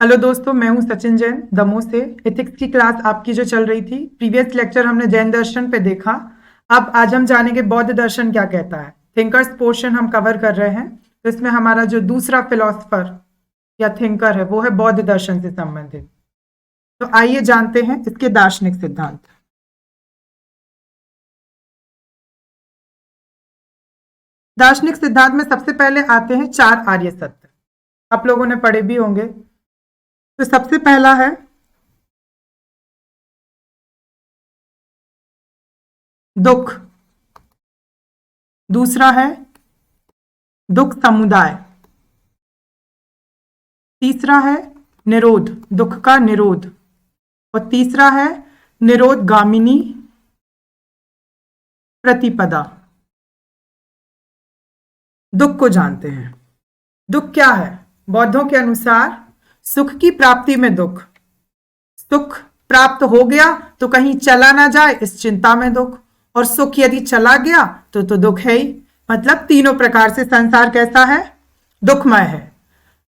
Hello दोस्तों, मैं हूं सचिन जैन दमोह से। एथिक्स की क्लास आपकी जो चल रही थी, प्रीवियस लेक्चर हमने जैन दर्शन पे देखा। अब आज हम जानेंगे बौद्ध दर्शन क्या कहता है। थिंकर्स पोर्शन हम कवर कर रहे हैं, तो इसमें हमारा जो दूसरा फिलोसफर या थिंकर है वो है बौद्ध दर्शन से संबंधित। तो आइए जानते हैं इसके दार्शनिक सिद्धांत। दार्शनिक सिद्धांत में सबसे पहले आते हैं 4 आर्य सत्य। आप लोगों ने पढ़े भी होंगे। तो सबसे पहला है दुख, दूसरा है दुख समुदाय, तीसरा है निरोध, दुख का निरोध, और तीसरा है निरोध गामिनी प्रतिपदा। दुख को जानते हैं। दुख क्या है? बौद्धों के अनुसार सुख की प्राप्ति में दुख, सुख प्राप्त हो गया तो कहीं चला ना जाए इस चिंता में दुख, और सुख यदि चला गया तो दुख है ही। मतलब तीनों प्रकार से संसार कैसा है? दुखमय है।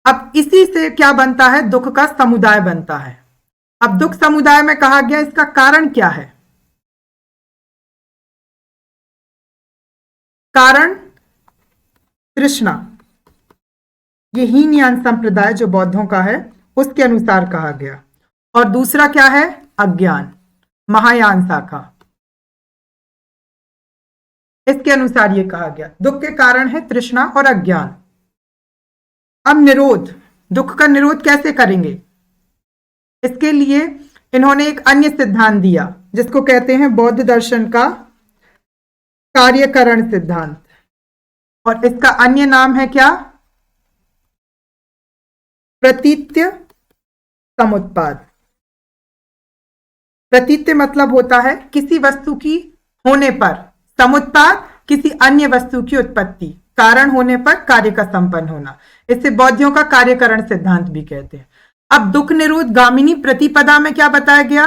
अब इसी से क्या बनता है? दुख का समुदाय बनता है। अब दुख समुदाय में कहा गया, इसका कारण क्या है? कारण तृष्णा। ये हीनयान संप्रदाय जो बौद्धों का है उसके अनुसार कहा गया। और दूसरा क्या है? अज्ञान, महायान शाखा। इसके अनुसार ये कहा गया दुख के कारण है तृष्णा और अज्ञान। अब निरोध, दुख का निरोध कैसे करेंगे? इसके लिए इन्होंने एक अन्य सिद्धांत दिया जिसको कहते हैं बौद्ध दर्शन का कार्यकरण सिद्धांत। और इसका अन्य नाम है क्या? प्रतीत्य समुत्पाद। प्रतीत्य मतलब होता है किसी वस्तु की होने पर, समुत्पाद किसी अन्य वस्तु की उत्पत्ति, कारण होने पर कार्य का संपन्न होना। इसे बौद्धियों का कार्यकरण सिद्धांत भी कहते हैं। अब दुख निरोध गामिनी प्रतिपदा में क्या बताया गया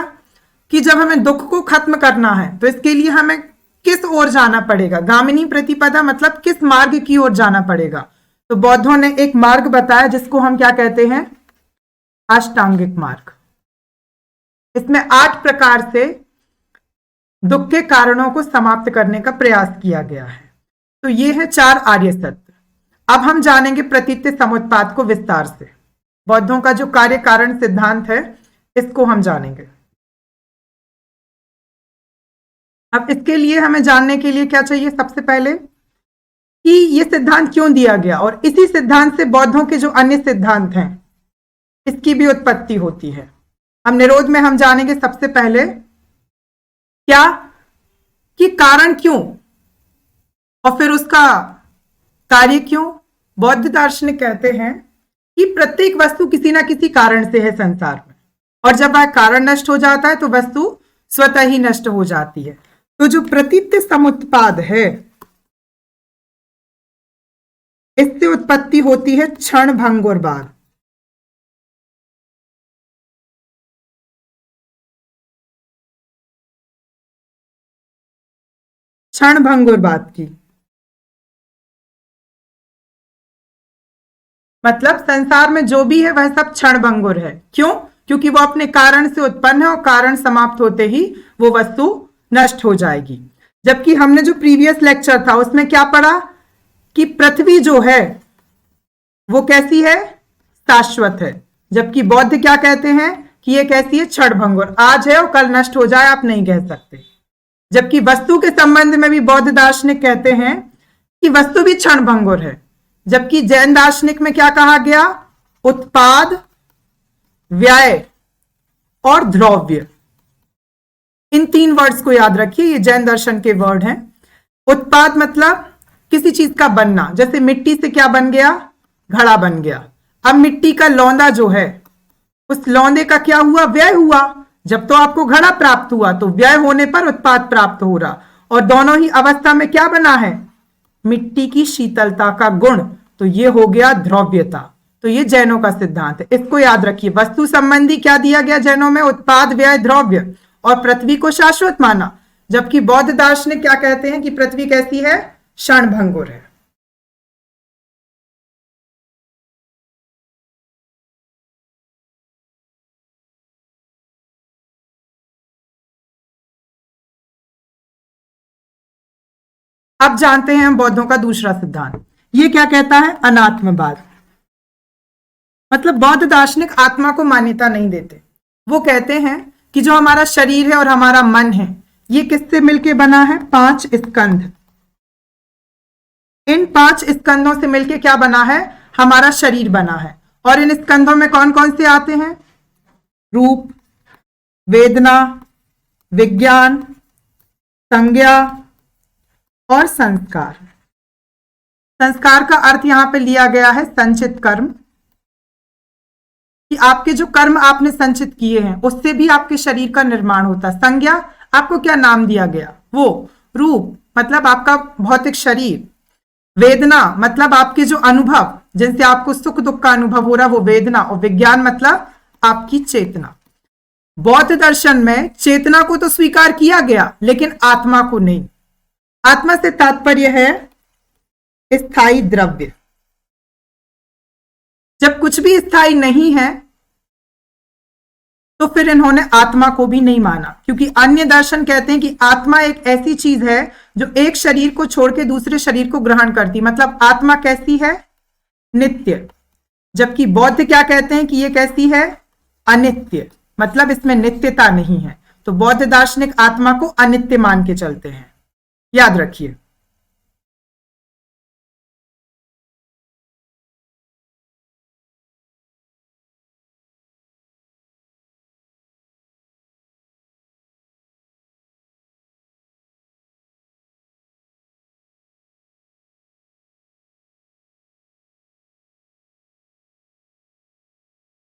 कि जब हमें दुख को खत्म करना है तो इसके लिए हमें किस ओर जाना पड़ेगा? गामिनी प्रतिपदा मतलब किस मार्ग की ओर जाना पड़ेगा? तो बौद्धों ने एक मार्ग बताया जिसको हम क्या कहते हैं? अष्टांगिक मार्ग। इसमें 8 प्रकार से दुख के कारणों को समाप्त करने का प्रयास किया गया है। तो ये है 4 आर्य सत्य। अब हम जानेंगे प्रतीत्य समुत्पाद को विस्तार से। बौद्धों का जो कार्य कारण सिद्धांत है इसको हम जानेंगे। अब इसके लिए हमें जानने के लिए क्या चाहिए? सबसे पहले कि ये सिद्धांत क्यों दिया गया, और इसी सिद्धांत से बौद्धों के जो अन्य सिद्धांत हैं इसकी भी उत्पत्ति होती है। हम निरोध में हम जानेंगे सबसे पहले क्या कि कारण क्यों और फिर उसका कार्य क्यों। बौद्ध दार्शनिक कहते हैं कि प्रत्येक वस्तु किसी ना किसी कारण से है संसार में, और जब वह कारण नष्ट हो जाता है तो वस्तु स्वतः ही नष्ट हो जाती है। तो जो प्रतीत्य समुत्पाद है इससे उत्पत्ति होती है क्षण भंगुरवाद। क्षण भंगुरवाद की मतलब संसार में जो भी है वह सब क्षण भंगुर है। क्यों? क्योंकि वो अपने कारण से उत्पन्न है और कारण समाप्त होते ही वो वस्तु नष्ट हो जाएगी। जबकि हमने जो प्रीवियस लेक्चर था उसमें क्या पढ़ा कि पृथ्वी जो है वो कैसी है? शाश्वत है। जबकि बौद्ध क्या कहते हैं कि ये कैसी है? क्षण भंगुर, आज है और कल नष्ट हो जाए आप नहीं कह सकते। जबकि वस्तु के संबंध में भी बौद्ध दार्शनिक कहते हैं कि वस्तु भी क्षण भंगुर है। जबकि जैन दार्शनिक में क्या कहा गया? उत्पाद, व्यय और द्रव्य। इन 3 वर्ड्स को याद रखिए, ये जैन दर्शन के वर्ड हैं। उत्पाद मतलब किसी चीज का बनना, जैसे मिट्टी से क्या बन गया? घड़ा बन गया। अब मिट्टी का लौंदा जो है उस लौंदे का क्या हुआ? व्यय हुआ। जब तो आपको घड़ा प्राप्त हुआ तो व्यय होने पर उत्पाद प्राप्त हो रहा, और दोनों ही अवस्था में क्या बना है? मिट्टी की शीतलता का गुण। तो ये हो गया द्रव्यता। तो ये जैनों का सिद्धांत है, इसको याद रखिए। वस्तु संबंधी क्या दिया गया जैनों में? उत्पाद, व्यय, द्रव्य, और पृथ्वी को शाश्वत माना। जबकि बौद्ध दार्शनिक क्या कहते हैं कि पृथ्वी कैसी है? क्षण भंगुर है। अब जानते हैं हम बौद्धों का दूसरा सिद्धांत। ये क्या कहता है? अनात्मवाद। मतलब बौद्ध दार्शनिक आत्मा को मान्यता नहीं देते। वो कहते हैं कि जो हमारा शरीर है और हमारा मन है, ये किससे मिलके बना है? 5 स्कंध। इन 5 स्कंधों से मिलके क्या बना है? हमारा शरीर बना है। और इन स्कंधों में कौन कौन से आते हैं? रूप, वेदना, विज्ञान, संज्ञा और संस्कार। संस्कार का अर्थ यहां पे लिया गया है संचित कर्म, कि आपके जो कर्म आपने संचित किए हैं उससे भी आपके शरीर का निर्माण होता है। संज्ञा, आपको क्या नाम दिया गया? वो। रूप मतलब आपका भौतिक शरीर। वेदना मतलब आपके जो अनुभव, जिनसे आपको सुख दुख का अनुभव हो रहा, वो वेदना। और विज्ञान मतलब आपकी चेतना। बौद्ध दर्शन में चेतना को तो स्वीकार किया गया, लेकिन आत्मा को नहीं। आत्मा से तात्पर्य है स्थायी द्रव्य। जब कुछ भी स्थायी नहीं है तो फिर इन्होंने आत्मा को भी नहीं माना, क्योंकि अन्य दर्शन कहते हैं कि आत्मा एक ऐसी चीज है जो एक शरीर को छोड़ के दूसरे शरीर को ग्रहण करती। मतलब आत्मा कैसी है? नित्य। जबकि बौद्ध क्या कहते हैं कि ये कैसी है? अनित्य। मतलब इसमें नित्यता नहीं है। तो बौद्ध दार्शनिक आत्मा को अनित्य मान के चलते हैं, याद रखिए।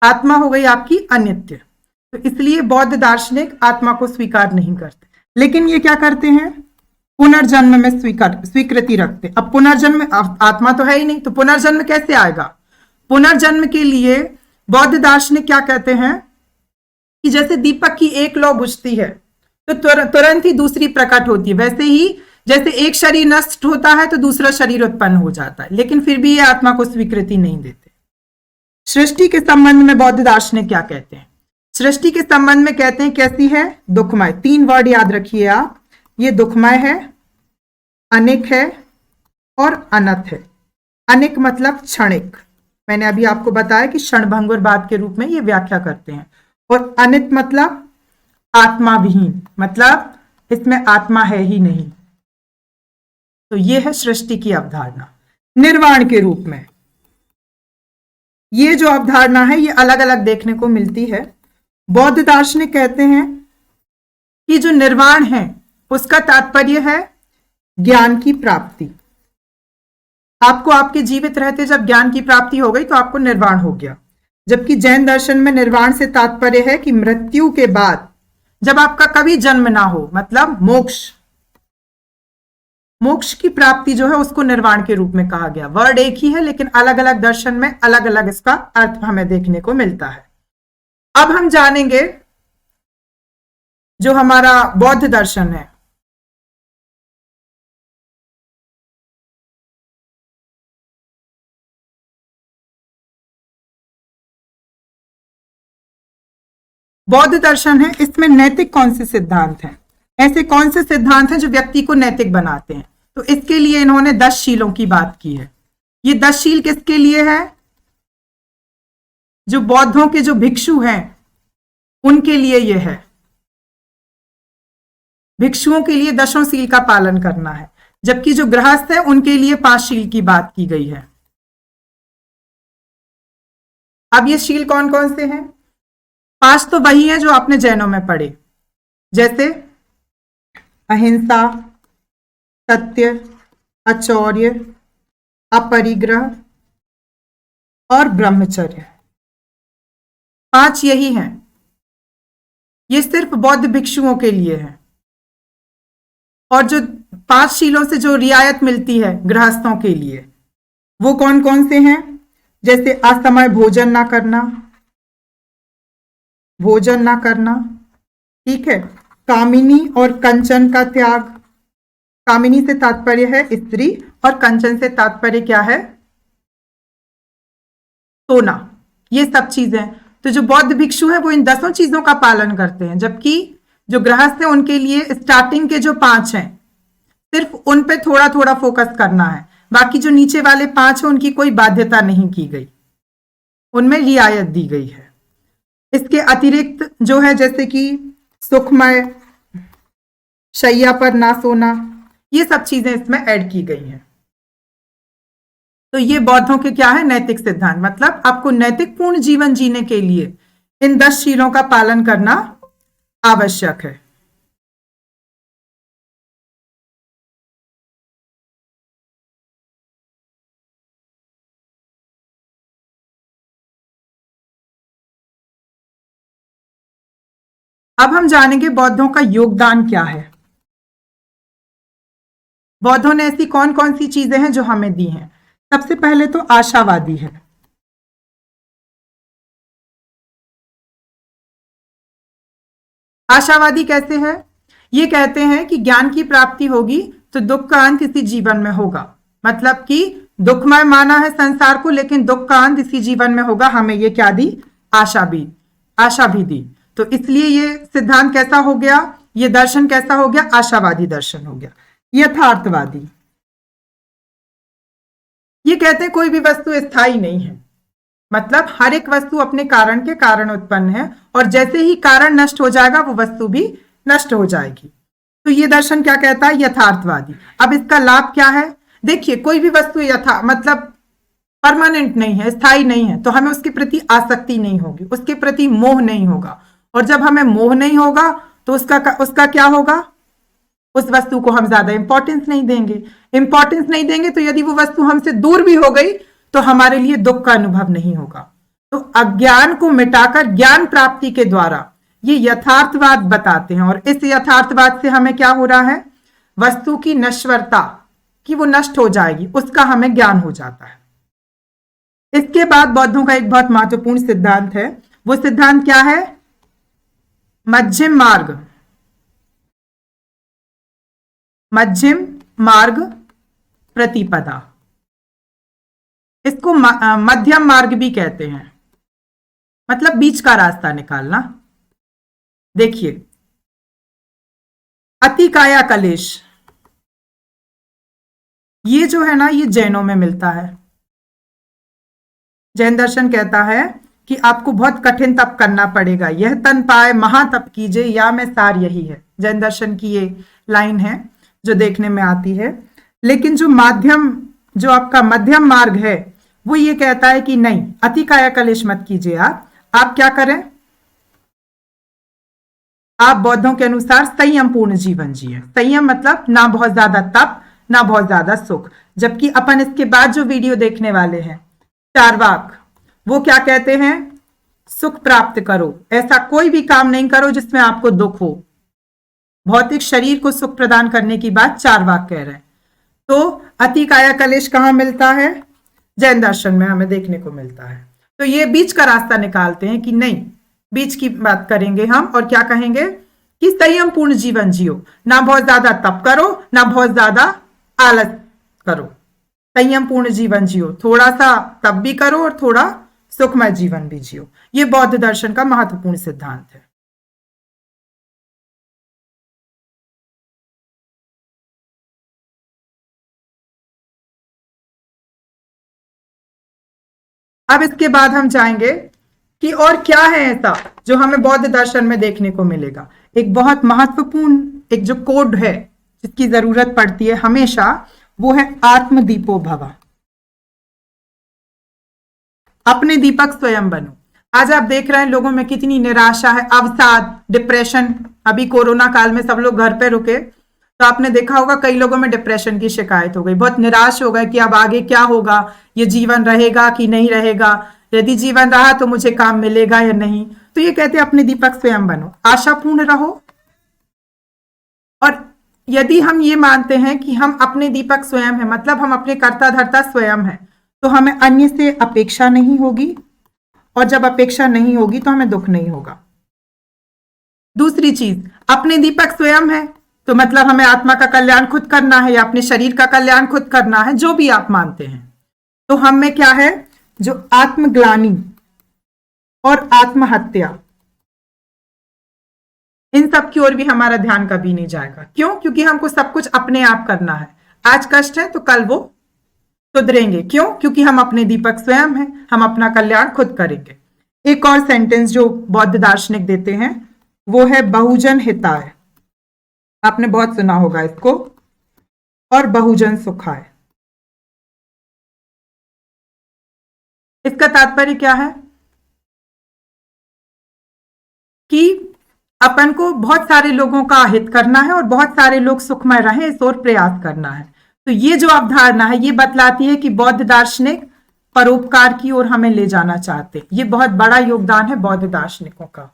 आत्मा हो गई आपकी अनित्य, तो इसलिए बौद्ध दार्शनिक आत्मा को स्वीकार नहीं करते। लेकिन ये क्या करते हैं? पुनर्जन्म में स्वीकृति रखते। अब पुनर्जन्म, आत्मा तो है ही नहीं, तो पुनर्जन्म कैसे आएगा? पुनर्जन्म के लिए बौद्ध दार्शनिक क्या कहते हैं कि जैसे दीपक की एक लौ बुझती है तो तुरंत ही दूसरी प्रकट होती है, वैसे ही जैसे एक शरीर नष्ट होता है तो दूसरा शरीर उत्पन्न हो जाता है। लेकिन फिर भी ये आत्मा को स्वीकृति नहीं देते। सृष्टि के संबंध में बौद्ध दार्शनिक क्या कहते हैं? सृष्टि के संबंध में कहते हैं कैसी है? दुखमय। 3 वर्ड याद रखिए आप, ये दुखमय है, अनिक है और अनत है। अनिक मतलब क्षणिक, मैंने अभी आपको बताया कि क्षणभंगुरवाद के रूप में ये व्याख्या करते हैं। और अनित मतलब आत्मा विहीन, मतलब इसमें आत्मा है ही नहीं। तो ये है सृष्टि की अवधारणा। निर्वाण के रूप में ये जो अवधारणा है ये अलग अलग देखने को मिलती है। बौद्ध दार्शनिक कहते हैं कि जो निर्वाण है उसका तात्पर्य है ज्ञान की प्राप्ति। आपको आपके जीवित रहते जब ज्ञान की प्राप्ति हो गई तो आपको निर्वाण हो गया। जबकि जैन दर्शन में निर्वाण से तात्पर्य है कि मृत्यु के बाद जब आपका कभी जन्म ना हो, मतलब मोक्ष की प्राप्ति जो है उसको निर्वाण के रूप में कहा गया। वर्ड एक ही है लेकिन अलग अलग दर्शन में अलग अलग इसका अर्थ हमें देखने को मिलता है। अब हम जानेंगे जो हमारा बौद्ध दर्शन है, बौद्ध दर्शन है, इसमें नैतिक कौन से सिद्धांत हैं? ऐसे कौन से सिद्धांत हैं जो व्यक्ति को नैतिक बनाते हैं? तो इसके लिए इन्होंने 10 शीलों की बात की है। ये 10 शील किसके लिए है? जो बौद्धों के जो भिक्षु हैं उनके लिए ये है। भिक्षुओं के लिए 10 शील का पालन करना है, जबकि जो गृहस्थ है उनके लिए 5 शील की बात की गई है। अब ये शील कौन कौन से हैं? 5 तो वही है जो आपने जैनों में पढ़े, जैसे अहिंसा, सत्य, अचौर्य, अपरिग्रह और ब्रह्मचर्य। 5 यही हैं। ये सिर्फ बौद्ध भिक्षुओं के लिए है। और जो 5 शीलों से जो रियायत मिलती है गृहस्थों के लिए वो कौन कौन से हैं? जैसे असमय भोजन ना करना, ठीक है। कामिनी और कंचन का त्याग। कामिनी से तात्पर्य है स्त्री और कंचन से तात्पर्य क्या है? सोना। ये सब चीजें, तो जो बौद्ध भिक्षु हैं वो इन 10 चीजों का पालन करते हैं, जबकि जो गृहस्थ हैं उनके लिए स्टार्टिंग के जो 5 हैं, सिर्फ उन पे थोड़ा थोड़ा फोकस करना है, बाकी जो नीचे वाले 5 है उनकी कोई बाध्यता नहीं की गई, उनमें रियायत दी गई है। इसके अतिरिक्त जो है जैसे कि सुखमय, शैया पर ना सोना, ये सब चीजें इसमें ऐड की गई हैं। तो ये बौद्धों के क्या है, नैतिक सिद्धांत, मतलब आपको नैतिक पूर्ण जीवन जीने के लिए इन 10 शीलों का पालन करना आवश्यक है। अब हम जानेंगे बौद्धों का योगदान क्या है। बौद्धों ने ऐसी कौन कौन सी चीजें हैं जो हमें दी हैं। सबसे पहले तो आशावादी है। आशावादी कैसे है, ये कहते हैं कि ज्ञान की प्राप्ति होगी तो दुख का अंत इसी जीवन में होगा, मतलब कि दुखमय माना है संसार को, लेकिन दुख का अंत इसी जीवन में होगा। हमें ये क्या दी, आशा भी दी। तो इसलिए ये सिद्धांत कैसा हो गया, ये दर्शन कैसा हो गया, आशावादी दर्शन हो गया। यथार्थवादी, ये कहते हैं कोई भी वस्तु स्थायी नहीं है, मतलब हर एक वस्तु अपने कारण के कारण उत्पन्न है, और जैसे ही कारण नष्ट हो जाएगा वो वस्तु भी नष्ट हो जाएगी। तो ये दर्शन क्या कहता है, यथार्थवादी। अब इसका लाभ क्या है, देखिए कोई भी वस्तु मतलब परमानेंट नहीं है, स्थायी नहीं है, तो हमें उसके प्रति आसक्ति नहीं होगी, उसके प्रति मोह नहीं होगा, और जब हमें मोह नहीं होगा तो उसका क्या होगा, उस वस्तु को हम ज्यादा इंपॉर्टेंस नहीं देंगे। इंपॉर्टेंस नहीं देंगे तो यदि वो वस्तु हमसे दूर भी हो गई तो हमारे लिए दुख का अनुभव नहीं होगा। तो अज्ञान को मिटाकर ज्ञान प्राप्ति के द्वारा ये यथार्थवाद बताते हैं, और इस यथार्थवाद से हमें क्या हो रहा है, वस्तु की नश्वरता, कि वो नष्ट हो जाएगी, उसका हमें ज्ञान हो जाता है। इसके बाद बौद्धों का एक बहुत महत्वपूर्ण सिद्धांत है। वो सिद्धांत क्या है, मध्यम मार्ग प्रतिपदा। इसको मध्यम मार्ग भी कहते हैं, मतलब बीच का रास्ता निकालना। देखिए, अति काया कलेश, ये जो है ना, ये जैनों में मिलता है। जैन दर्शन कहता है कि आपको बहुत कठिन तप करना पड़ेगा, यह तन पाए महातप कीजिए, या में सार यही है। जैन दर्शन की ये लाइन है जो देखने में आती है। लेकिन जो आपका मध्यम मार्ग है वो ये कहता है कि नहीं, अति काया कलेश मत कीजिए। आप क्या करें, आप बौद्धों के अनुसार संयम पूर्ण जीवन जिए। संयम मतलब ना बहुत ज्यादा तप, ना बहुत ज्यादा सुख। जबकि अपन इसके बाद जो वीडियो देखने वाले हैं, चारवाक, वो क्या कहते हैं, सुख प्राप्त करो, ऐसा कोई भी काम नहीं करो जिसमें आपको दुख हो। भौतिक शरीर को सुख प्रदान करने की बात चारवाक कह रहे हैं। तो अति काया कलेश कहां मिलता है, जैन दर्शन में हमें देखने को मिलता है। तो ये बीच का रास्ता निकालते हैं कि नहीं, बीच की बात करेंगे हम, और क्या कहेंगे कि संयम पूर्ण जीवन जियो, ना बहुत ज्यादा तप करो, ना बहुत ज्यादा आलस करो। संयम पूर्ण जीवन जियो, थोड़ा सा तप भी करो और थोड़ा सुखमय जीवन भी जियो। ये बौद्ध दर्शन का महत्वपूर्ण सिद्धांत है। अब इसके बाद हम जाएंगे कि और क्या है ऐसा जो हमें बौद्ध दर्शन में देखने को मिलेगा। एक बहुत महत्वपूर्ण एक जो कोड है जिसकी जरूरत पड़ती है हमेशा, वो है आत्मदीपो भव, अपने दीपक स्वयं बनो। आज आप देख रहे हैं लोगों में कितनी निराशा है, अवसाद, डिप्रेशन। अभी कोरोना काल में सब लोग घर पे रुके तो आपने देखा होगा कई लोगों में डिप्रेशन की शिकायत हो गई, बहुत निराश हो गए कि अब आगे क्या होगा, ये जीवन रहेगा कि नहीं रहेगा, यदि जीवन रहा तो मुझे काम मिलेगा या नहीं। तो ये कहते हैं अपने दीपक स्वयं बनो, आशापूर्ण रहो। और यदि हम ये मानते हैं कि हम अपने दीपक स्वयं हैं, मतलब हम अपने कर्ता धर्ता स्वयं हैं, तो हमें अन्य से अपेक्षा नहीं होगी, और जब अपेक्षा नहीं होगी तो हमें दुख नहीं होगा। दूसरी चीज, अपने दीपक स्वयं है तो मतलब हमें आत्मा का कल्याण खुद करना है या अपने शरीर का कल्याण खुद करना है, जो भी आप मानते हैं। तो हम में क्या है, जो आत्मग्लानि और आत्महत्या, इन सब की ओर भी हमारा ध्यान कभी नहीं जाएगा। क्यों? क्योंकि हमको सब कुछ अपने आप करना है। आज कष्ट है तो कल वो सुधरेंगे। क्यों? क्योंकि हम अपने दीपक स्वयं हैं, हम अपना कल्याण खुद करेंगे। एक और सेंटेंस जो बौद्ध दार्शनिक देते हैं वो है बहुजन हिताय। आपने बहुत सुना होगा इसको। और बहुजन सुखाय। इसका तात्पर्य क्या है कि अपन को बहुत सारे लोगों का हित करना है और बहुत सारे लोग सुखमय रहें इस ओर प्रयास करना है। तो ये जो अवधारणा है ये बतलाती है कि बौद्ध दार्शनिक परोपकार की ओर हमें ले जाना चाहते। ये बहुत बड़ा योगदान है बौद्ध दार्शनिकों का।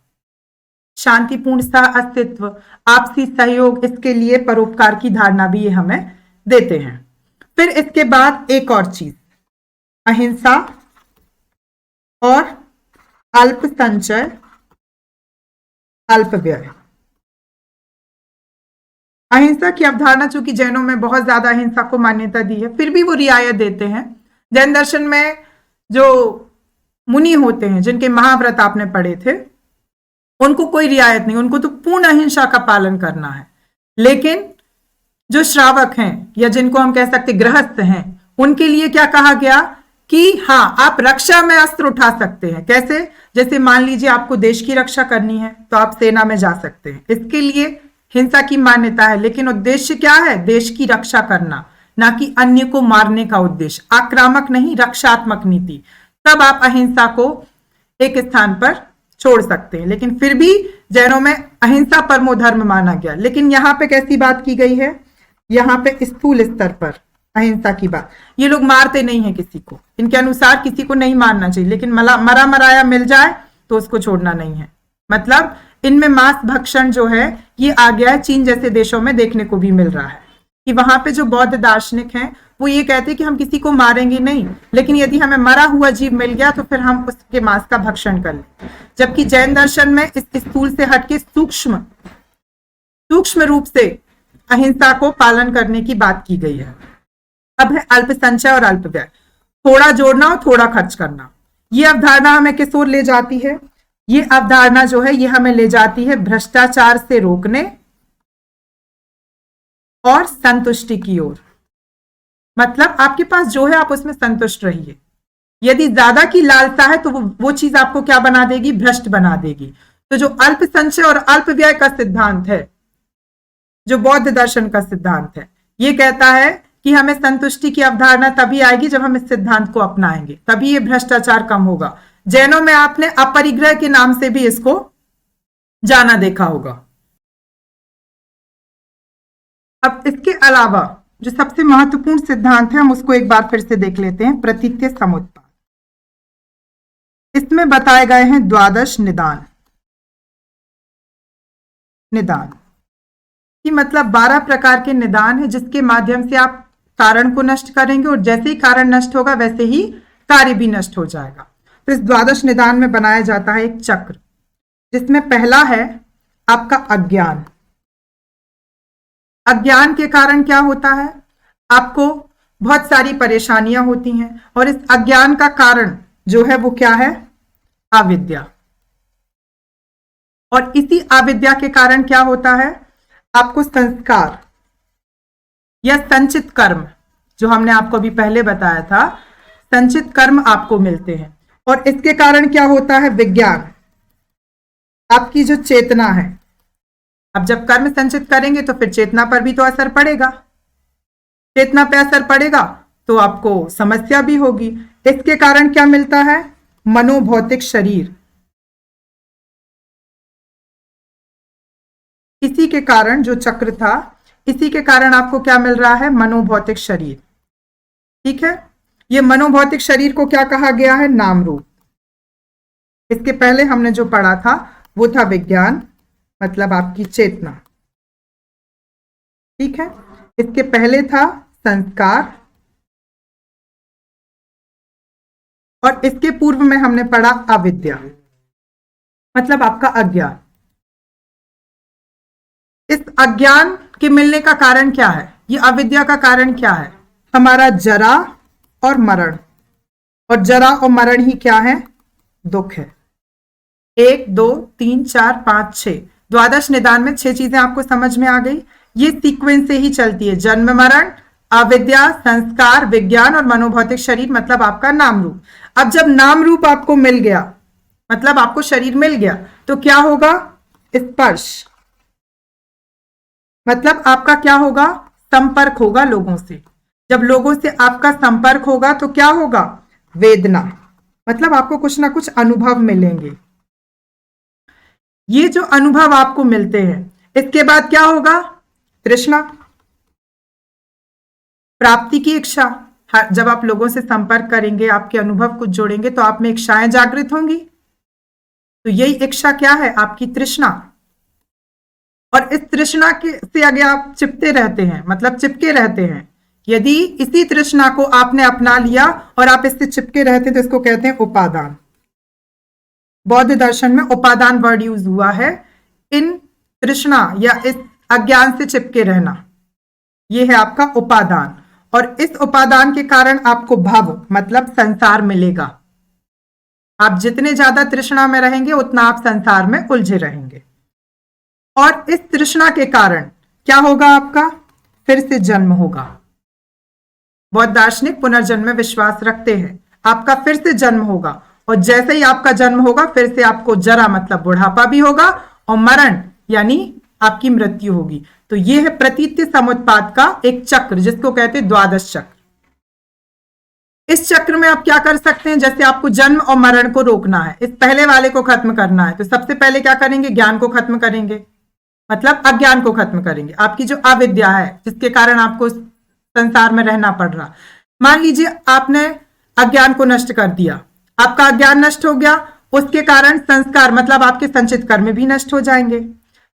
शांतिपूर्ण सह अस्तित्व, आपसी सहयोग, इसके लिए परोपकार की धारणा भी ये हमें देते हैं। फिर इसके बाद एक और चीज, अहिंसा और अल्प संचय अल्प व्यय। अहिंसा की अवधारणा चूंकि जैनों में बहुत ज्यादा अहिंसा को मान्यता दी है, फिर भी वो रियायत देते हैं। जैन दर्शन में जो मुनि होते हैं जिनके महाव्रत आपने पढ़े थे, उनको कोई रियायत नहीं, उनको तो पूर्ण अहिंसा का पालन करना है। लेकिन जो श्रावक हैं या जिनको हम कह सकते गृहस्थ हैं, उनके लिए क्या कहा गया कि हाँ, आप रक्षा में अस्त्र उठा सकते हैं। कैसे? जैसे मान लीजिए आपको देश की रक्षा करनी है तो आप सेना में जा सकते हैं, इसके लिए हिंसा की मान्यता है। लेकिन उद्देश्य क्या है? देश की रक्षा करना, ना कि अन्य को मारने का उद्देश्य। आक्रामक नहीं, रक्षात्मक नीति। तब आप अहिंसा को एक स्थान पर छोड़ सकते हैं। लेकिन फिर भी जैनों में अहिंसा परमो धर्म माना गया। लेकिन यहां पे कैसी बात की गई है? यहां पे स्थूल स्तर पर अहिंसा की बात। ये लोग मारते नहीं है किसी को, इनके अनुसार किसी को नहीं मारना चाहिए, लेकिन मरा मराया मिल जाए तो उसको छोड़ना नहीं है। मतलब इनमें मांस भक्षण जो है ये आ गया है। चीन जैसे देशों में देखने को भी मिल रहा है कि वहां पे जो बौद्ध दार्शनिक हैं वो ये कहते हैं कि हम किसी को मारेंगे नहीं, लेकिन यदि हमें मरा हुआ जीव मिल गया तो फिर हम उसके मांस का भक्षण कर लें। जबकि जैन दर्शन में इस स्थूल से हटके सूक्ष्म रूप से अहिंसा को पालन करने की बात की गई है। अब है अल्प संचय और अल्प व्यय। थोड़ा जोड़ना और थोड़ा खर्च करना। ये अवधारणा हमें किस ओर ले जाती है? ये अवधारणा जो है ये हमें ले जाती है भ्रष्टाचार से रोकने और संतुष्टि की ओर। मतलब आपके पास जो है आप उसमें संतुष्ट रहिए। यदि ज्यादा की लालसा है तो वो चीज आपको क्या बना देगी? भ्रष्ट बना देगी। तो जो अल्प संचय और अल्प व्यय का सिद्धांत है, जो बौद्ध दर्शन का सिद्धांत है, ये कहता है कि हमें संतुष्टि की अवधारणा तभी आएगी जब हम इस सिद्धांत को अपनाएंगे, तभी ये भ्रष्टाचार कम होगा। जैनों में आपने अपरिग्रह के नाम से भी इसको जाना देखा होगा। अब इसके अलावा जो सबसे महत्वपूर्ण सिद्धांत है हम उसको एक बार फिर से देख लेते हैं, प्रतीत्य समुत्पाद। इसमें बताए गए हैं 12 निदान। कि मतलब 12 प्रकार के निदान है जिसके माध्यम से आप कारण को नष्ट करेंगे और जैसे ही कारण नष्ट होगा वैसे ही कार्य भी नष्ट हो जाएगा। तो इस 12 निदान में बनाया जाता है एक चक्र, जिसमें पहला है आपका अज्ञान। अज्ञान के कारण क्या होता है? आपको बहुत सारी परेशानियां होती हैं और इस अज्ञान का कारण जो है वो क्या है? अविद्या। और इसी अविद्या के कारण क्या होता है? आपको संस्कार या संचित कर्म, जो हमने आपको अभी पहले बताया था, संचित कर्म आपको मिलते हैं। और इसके कारण क्या होता है? विज्ञान, आपकी जो चेतना है। अब जब कर्म संचित करेंगे तो फिर चेतना पर भी तो असर पड़ेगा। चेतना पे असर पड़ेगा तो आपको समस्या भी होगी। इसके कारण क्या मिलता है? मनोभौतिक शरीर। इसी के कारण जो चक्र था, इसी के कारण आपको क्या मिल रहा है? मनोभौतिक शरीर। ठीक है, ये मनोभौतिक शरीर को क्या कहा गया है? नाम रूप। इसके पहले हमने जो पढ़ा था वो था विज्ञान, मतलब आपकी चेतना। ठीक है, इसके पहले था संस्कार और इसके पूर्व में हमने पढ़ा अविद्या, मतलब आपका अज्ञान। इस अज्ञान के मिलने का कारण क्या है? ये अविद्या का कारण क्या है? हमारा जरा और मरण। और जरा और मरण ही क्या है? दुख है। 1 2 3 4 5 6 द्वादश निदान में 6 चीजें आपको समझ में आ गई। ये सीक्वेंस से ही चलती है, जन्म मरण, अविद्या, संस्कार, विज्ञान और मनोभौतिक शरीर, मतलब आपका नाम रूप। अब जब नाम रूप आपको मिल गया, मतलब आपको शरीर मिल गया, तो क्या होगा? स्पर्श, मतलब आपका क्या होगा? संपर्क होगा लोगों से। जब लोगों से आपका संपर्क होगा तो क्या होगा? वेदना, मतलब आपको कुछ ना कुछ अनुभव मिलेंगे। ये जो अनुभव आपको मिलते हैं, इसके बाद क्या होगा? तृष्णा, प्राप्ति की इच्छा। जब आप लोगों से संपर्क करेंगे, आपके अनुभव कुछ जोड़ेंगे, तो आप में इच्छाएं जागृत होंगी। तो यही इच्छा क्या है? आपकी तृष्णा। और इस तृष्णा के से आगे आप चिपते रहते हैं, मतलब चिपके रहते हैं। यदि इसी तृष्णा को आपने अपना लिया और आप इससे चिपके रहते हैं, तो इसको कहते हैं उपादान। बौद्ध दर्शन में उपादान वर्ड यूज हुआ है। इन तृष्णा या इस अज्ञान से चिपके रहना, यह है आपका उपादान। और इस उपादान के कारण आपको भव, मतलब संसार मिलेगा। आप जितने ज्यादा तृष्णा में रहेंगे, उतना आप संसार में उलझे रहेंगे। और इस तृष्णा के कारण क्या होगा? आपका फिर से जन्म होगा। बौद्ध दार्शनिक पुनर्जन्म में विश्वास रखते हैं। आपका फिर से जन्म होगा, और जैसे ही आपका जन्म होगा, फिर से आपको जरा, मतलब बुढ़ापा भी होगा, और मरण यानी आपकी मृत्यु होगी। तो यह है प्रतीत्य समुत्पाद का एक चक्र, जिसको कहते हैं द्वादश चक्र। इस चक्र में आप क्या कर सकते हैं? जैसे आपको जन्म और मरण को रोकना है, इस पहले वाले को खत्म करना है, तो सबसे पहले क्या करेंगे? ज्ञान को खत्म करेंगे, मतलब अज्ञान को खत्म करेंगे। आपकी जो अविद्या है, जिसके कारण आपको संसार में रहना पड़ रहा। मान लीजिए आपने अज्ञान को नष्ट कर दिया, आपका अज्ञान नष्ट हो गया, उसके कारण संस्कार, मतलब आपके संचित कर्म भी नष्ट हो जाएंगे।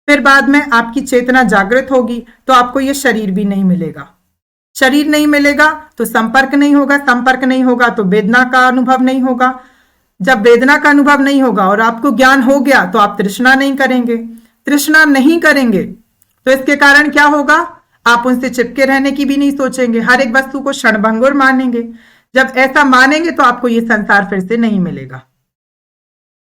फिर बाद में आपकी चेतना जागृत होगी, तो आपको यह शरीर भी नहीं मिलेगा। शरीर नहीं मिलेगा तो संपर्क नहीं होगा, संपर्क नहीं होगा तो वेदना का अनुभव नहीं होगा। जब वेदना का अनुभव नहीं होगा और आपको ज्ञान हो गया, तो आप तृष्णा नहीं करेंगे। तृष्णा नहीं करेंगे तो इसके कारण क्या होगा? आप उनसे चिपके रहने की भी नहीं सोचेंगे, हर एक वस्तु को क्षणभंगुर मानेंगे। जब ऐसा मानेंगे तो आपको ये संसार फिर से नहीं मिलेगा,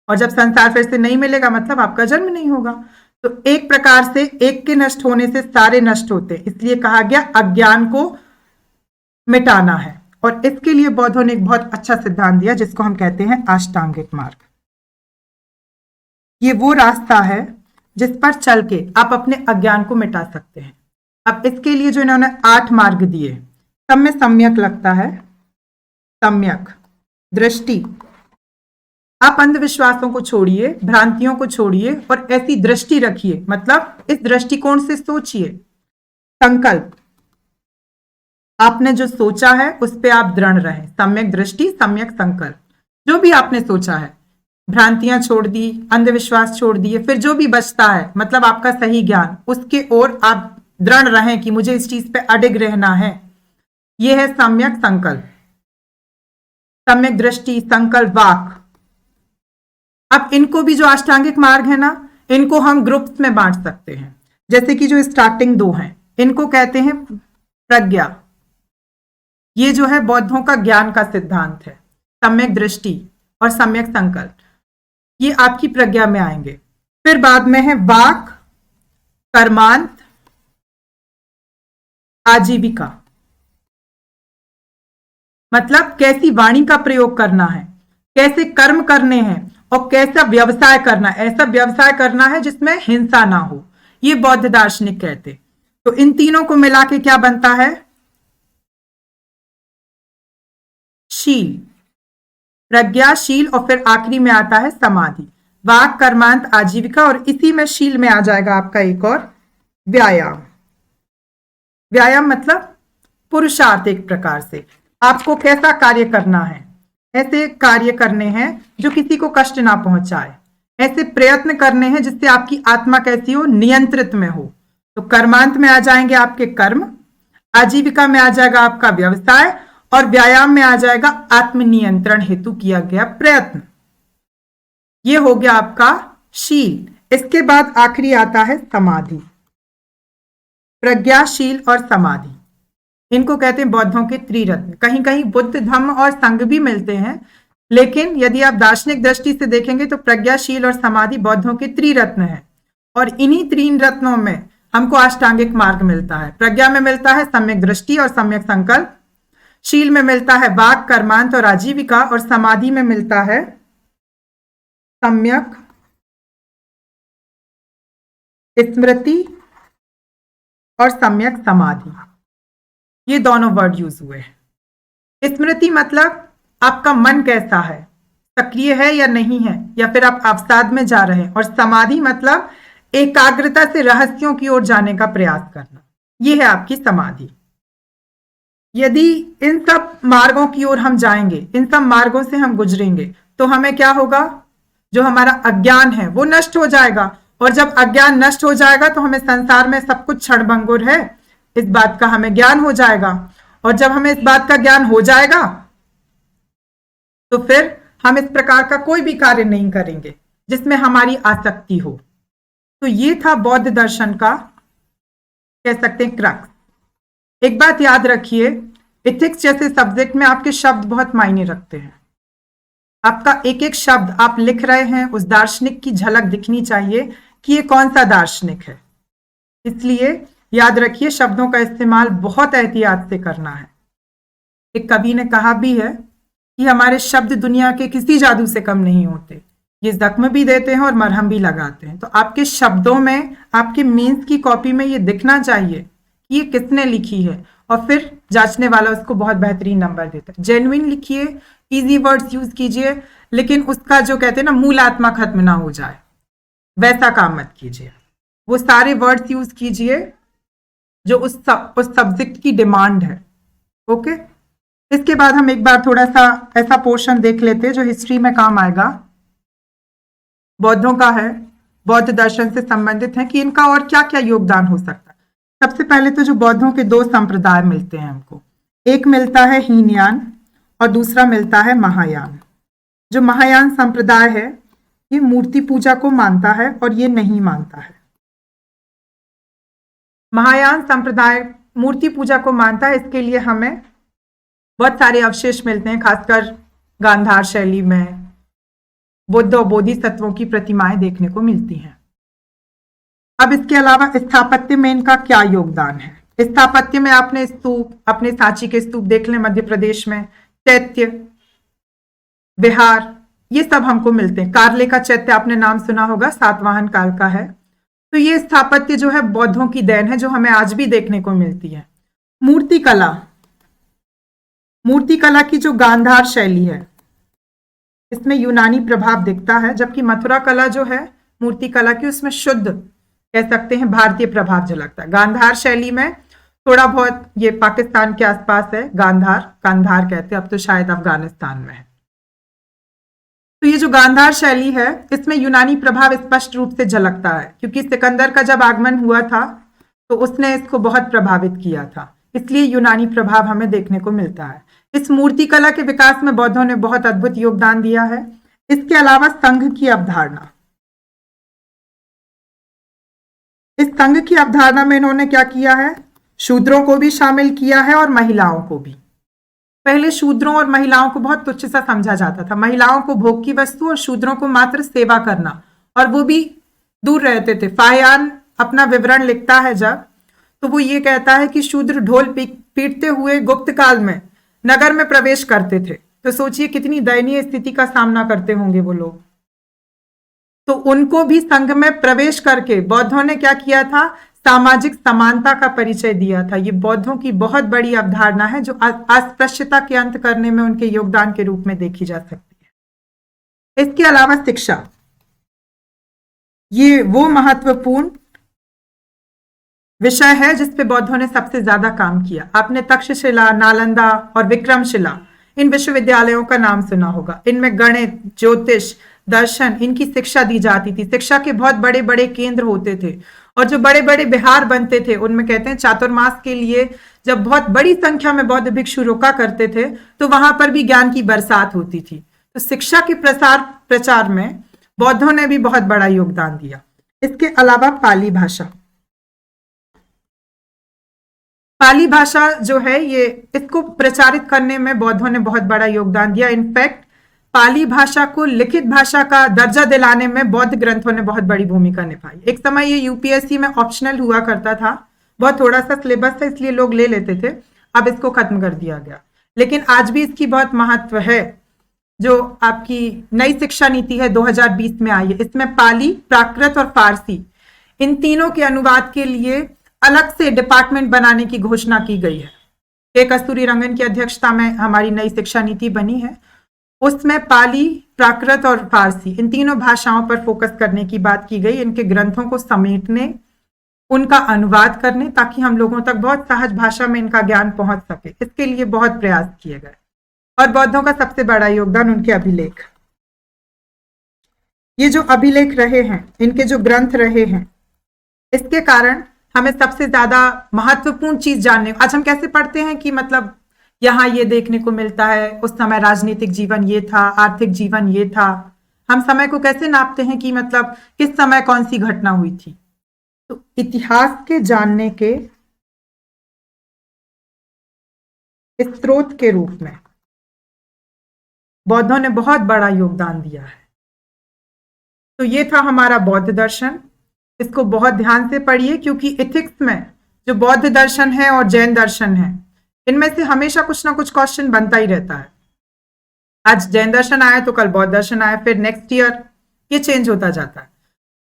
और जब संसार फिर से नहीं मिलेगा, मतलब आपका जन्म नहीं होगा। तो एक प्रकार से एक के नष्ट होने से सारे नष्ट होते, इसलिए कहा गया अज्ञान को मिटाना है। और इसके लिए बौद्धों ने एक बहुत अच्छा सिद्धांत दिया, जिसको हम कहते हैं अष्टांगिक मार्ग। ये वो रास्ता है जिस पर चल के आप अपने अज्ञान को मिटा सकते हैं। अब इसके लिए जो इन्होंने 8 मार्ग दिए, सब में सम्यक लगता है। सम्यक दृष्टि, आप अंधविश्वासों को छोड़िए, भ्रांतियों को छोड़िए और ऐसी दृष्टि रखिए, मतलब इस दृष्टिकोण से सोचिए। संकल्प, आपने जो सोचा है उस पे आप दृढ़ रहें। सम्यक दृष्टि, सम्यक संकल्प, जो भी आपने सोचा है, भ्रांतियां छोड़ दी, अंधविश्वास छोड़ दिए, फिर जो भी बचता है, मतलब आपका सही ज्ञान, उसके ओर आप दृढ़ रहें कि मुझे इस चीज पे अडिग रहना है। यह है सम्यक संकल्प, सम्यक दृष्टि, संकल्प, वाक। अब इनको भी, जो अष्टांगिक मार्ग है ना, इनको हम ग्रुप्स में बांट सकते हैं। जैसे कि जो स्टार्टिंग 2 हैं, इनको कहते हैं प्रज्ञा। ये जो है बौद्धों का ज्ञान का सिद्धांत है। सम्यक दृष्टि और सम्यक संकल्प, ये आपकी प्रज्ञा में आएंगे। फिर बाद में है वाक, कर्मांत, आजीविका, मतलब कैसी वाणी का प्रयोग करना है, कैसे कर्म करने हैं और कैसा व्यवसाय करना है। ऐसा व्यवसाय करना है जिसमें हिंसा ना हो, ये बौद्ध दार्शनिक कहते। तो इन तीनों को मिला के क्या बनता है? शील, प्रज्ञाशील, और फिर आखिरी में आता है समाधि। वाक, कर्मांत, आजीविका, और इसी में शील में आ जाएगा आपका एक और व्यायाम। व्यायाम मतलब पुरुषार्थ। एक प्रकार से आपको कैसा कार्य करना है, ऐसे कार्य करने हैं जो किसी को कष्ट ना पहुंचाए, ऐसे प्रयत्न करने हैं जिससे आपकी आत्मा कैसी हो? नियंत्रित में हो। तो कर्मांत में आ जाएंगे आपके कर्म, आजीविका में आ जाएगा आपका व्यवसाय, और व्यायाम में आ जाएगा आत्मनियंत्रण हेतु किया गया प्रयत्न। ये हो गया आपका शील। इसके बाद आखिरी आता है समाधि। प्रज्ञाशील और समाधि, इनको कहते हैं बौद्धों के त्रिरत्न। कहीं कहीं बुद्ध, धम्म और संघ भी मिलते हैं, लेकिन यदि आप दार्शनिक दृष्टि से देखेंगे तो प्रज्ञाशील और समाधि बौद्धों के त्रिरत्न है। और इन्हीं 3 रत्नों में हमको अष्टांगिक मार्ग मिलता है। प्रज्ञा में मिलता है सम्यक दृष्टि और सम्यक संकल्प, शील में मिलता है वाक, कर्मांत और आजीविका, और समाधि में मिलता है सम्यक स्मृति और सम्यक समाधि। ये दोनों वर्ड यूज हुए हैं। स्मृति मतलब आपका मन कैसा है, सक्रिय है या नहीं है, या फिर आप अवसाद में जा रहे हैं। और समाधि मतलब एकाग्रता से रहस्यों की ओर जाने का प्रयास करना, ये है आपकी समाधि। यदि इन सब मार्गों की ओर हम जाएंगे, इन सब मार्गों से हम गुजरेंगे, तो हमें क्या होगा, जो हमारा अज्ञान है वो नष्ट हो जाएगा। और जब अज्ञान नष्ट हो जाएगा तो हमें संसार में सब कुछ क्षणभंगुर है, इस बात का हमें ज्ञान हो जाएगा। और जब हमें इस बात का ज्ञान हो जाएगा तो फिर हम इस प्रकार का कोई भी कार्य नहीं करेंगे जिसमें हमारी आसक्ति हो। तो ये था बौद्ध दर्शन का, कह सकते हैं, क्रक्स। एक बात याद रखिए, एथिक्स जैसे सब्जेक्ट में आपके शब्द बहुत मायने रखते हैं। आपका एक एक शब्द आप लिख रहे हैं, उस दार्शनिक की झलक दिखनी चाहिए कि ये कौन सा दार्शनिक है। इसलिए याद रखिए, शब्दों का इस्तेमाल बहुत एहतियात से करना है। एक कवि ने कहा भी है कि हमारे शब्द दुनिया के किसी जादू से कम नहीं होते, ये जख्म भी देते हैं और मरहम भी लगाते हैं। तो आपके शब्दों में, आपके मीन्स की कॉपी में ये दिखना चाहिए कि ये किसने लिखी है, और फिर जांचने वाला उसको बहुत बेहतरीन नंबर देता है। जेन्युइन लिखिए, इजी वर्ड्स यूज कीजिए, लेकिन उसका जो कहते हैं ना मूल आत्मा खत्म ना हो जाए, वैसा काम मत कीजिए। वो सारे वर्ड्स यूज कीजिए जो उस सब्जेक्ट की डिमांड है। ओके, इसके बाद हम एक बार थोड़ा सा ऐसा पोर्शन देख लेते हैं जो हिस्ट्री में काम आएगा, बौद्धों का है, बौद्ध दर्शन से संबंधित है कि इनका और क्या क्या योगदान हो सकता है। सबसे पहले तो जो बौद्धों के 2 संप्रदाय मिलते हैं हमको, एक मिलता है हीनयान और दूसरा मिलता है महायान। जो महायान संप्रदाय है ये मूर्ति पूजा को मानता है और ये नहीं मानता है। महायान संप्रदाय मूर्ति पूजा को मानता है, इसके लिए हमें बहुत सारे अवशेष मिलते हैं, खासकर गांधार शैली में बुद्ध और बोधिसत्वों की प्रतिमाएं देखने को मिलती हैं। अब इसके अलावा स्थापत्य में इनका क्या योगदान है। स्थापत्य में आपने स्तूप, अपने सांची के स्तूप देख लें मध्य प्रदेश में, चैत्य, विहार, ये सब हमको मिलते हैं। कार्ले का चैत्य आपने नाम सुना होगा, सातवाहन काल का है। तो ये स्थापत्य जो है बौद्धों की देन है, जो हमें आज भी देखने को मिलती है। मूर्ति कला, मूर्ति कला की जो गांधार शैली है इसमें यूनानी प्रभाव दिखता है, जबकि मथुरा कला जो है मूर्ति कला की, उसमें शुद्ध कह सकते हैं भारतीय प्रभाव झलकता है। गांधार शैली में थोड़ा बहुत ये पाकिस्तान के आसपास है, गांधार, कांधार कहते हैं, अब तो शायद अफगानिस्तान में है। तो ये जो गांधार शैली है इसमें यूनानी प्रभाव स्पष्ट रूप से झलकता है, क्योंकि सिकंदर का जब आगमन हुआ था तो उसने इसको बहुत प्रभावित किया था, इसलिए यूनानी प्रभाव हमें देखने को मिलता है। इस मूर्ति कला के विकास में बौद्धों ने बहुत अद्भुत योगदान दिया है। इसके अलावा संघ की अवधारणा, इस संघ की अवधारणा में इन्होंने क्या किया है, शूद्रों को भी शामिल किया है और महिलाओं को भी। पहले शूद्रों और महिलाओं को बहुत तुच्छ सा समझा जाता था, महिलाओं को भोग की वस्तु और शूद्रों को मात्र सेवा करना, और वो भी दूर रहते थे। फाहियान अपना विवरण लिखता है जब, तो वो ये कहता है कि शूद्र ढोल पीटते हुए गुप्त काल में नगर में प्रवेश करते थे। तो सोचिए कितनी दयनीय स्थिति का सामना करते होंगे वो लोग। तो उनको भी संघ में प्रवेश करके बौद्धों ने क्या किया था, सामाजिक समानता का परिचय दिया था। ये बौद्धों की बहुत बड़ी अवधारणा है जो अस्पृश्यता के अंत करने में उनके योगदान के रूप में देखी जा सकती है। इसके अलावा शिक्षा, ये वो महत्वपूर्ण विषय है जिस पे बौद्धों ने सबसे ज्यादा काम किया। आपने तक्षशिला, नालंदा और विक्रमशिला, इन विश्वविद्यालयों का नाम सुना होगा। इनमें गणित, ज्योतिष, दर्शन, इनकी शिक्षा दी जाती थी। शिक्षा के बहुत बड़े बड़े केंद्र होते थे, और जो बड़े बड़े विहार बनते थे उनमें कहते हैं चातुर्मास के लिए जब बहुत बड़ी संख्या में बौद्ध भिक्षु रुका करते थे तो वहां पर भी ज्ञान की बरसात होती थी। तो शिक्षा के प्रचार में बौद्धों ने भी बहुत बड़ा योगदान दिया। इसके अलावा पाली भाषा, पाली भाषा जो है ये, इसको प्रचारित करने में बौद्धों ने बहुत बड़ा योगदान दिया। इनफैक्ट पाली भाषा को लिखित भाषा का दर्जा दिलाने में बौद्ध ग्रंथों ने बहुत बड़ी भूमिका निभाई। एक समय ये यूपीएससी में ऑप्शनल हुआ करता था, बहुत थोड़ा सा सिलेबस था इसलिए लोग ले लेते थे, अब इसको खत्म कर दिया गया, लेकिन आज भी इसकी बहुत महत्व है। जो आपकी नई शिक्षा नीति है 2020 में आई है, इसमें पाली, प्राकृत और फारसी इन तीनों के अनुवाद के लिए अलग से डिपार्टमेंट बनाने की घोषणा की गई है। के कस्तूरी रंगन की अध्यक्षता में हमारी नई शिक्षा नीति बनी है, उसमें पाली, प्राकृत और फारसी इन तीनों भाषाओं पर फोकस करने की बात की गई, इनके ग्रंथों को समेटने, उनका अनुवाद करने, ताकि हम लोगों तक बहुत सहज भाषा में इनका ज्ञान पहुंच सके। इसके लिए बहुत प्रयास किए गए और बौद्धों का सबसे बड़ा योगदान उनके अभिलेख। ये जो अभिलेख रहे हैं, इनके जो ग्रंथ रहे हैं, इसके कारण हमें सबसे ज्यादा महत्वपूर्ण चीज जानने, आज हम कैसे पढ़ते हैं कि मतलब यहाँ ये देखने को मिलता है, उस समय राजनीतिक जीवन ये था, आर्थिक जीवन ये था। हम समय को कैसे नापते हैं कि मतलब किस समय कौन सी घटना हुई थी। तो इतिहास के जानने के स्रोत के रूप में बौद्धों ने बहुत बड़ा योगदान दिया है। तो ये था हमारा बौद्ध दर्शन, इसको बहुत ध्यान से पढ़िए, क्योंकि इथिक्स में जो बौद्ध दर्शन है और जैन दर्शन है, इनमें से हमेशा कुछ ना कुछ क्वेश्चन बनता ही रहता है। आज जैन दर्शन आया तो कल बौद्ध दर्शन आया, फिर नेक्स्ट ईयर ये चेंज होता जाता है।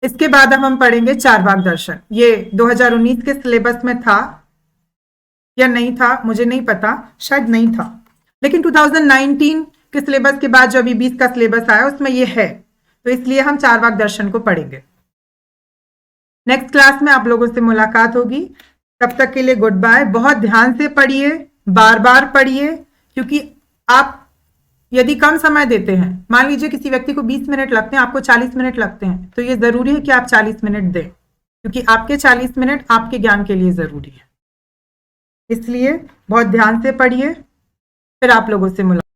इसके बाद अब हम पढ़ेंगे चारवाक दर्शन। ये 2019 के सिलेबस में था या नहीं था मुझे नहीं पता, शायद नहीं था, लेकिन 2019 के सिलेबस के बाद जो अभी 20 का सिलेबस आया उसमें ये है, तो इसलिए हम चारवाक दर्शन को पढ़ेंगे। नेक्स्ट क्लास में आप लोगों से मुलाकात होगी, तब तक के लिए गुड बाय। बहुत ध्यान से पढ़िए, बार बार पढ़िए, क्योंकि आप यदि कम समय देते हैं, मान लीजिए किसी व्यक्ति को 20 मिनट लगते हैं, आपको 40 मिनट लगते हैं, तो ये जरूरी है कि आप 40 मिनट दें, क्योंकि आपके 40 मिनट आपके ज्ञान के लिए जरूरी है। इसलिए बहुत ध्यान से पढ़िए, फिर आप लोगों से मुलाकात।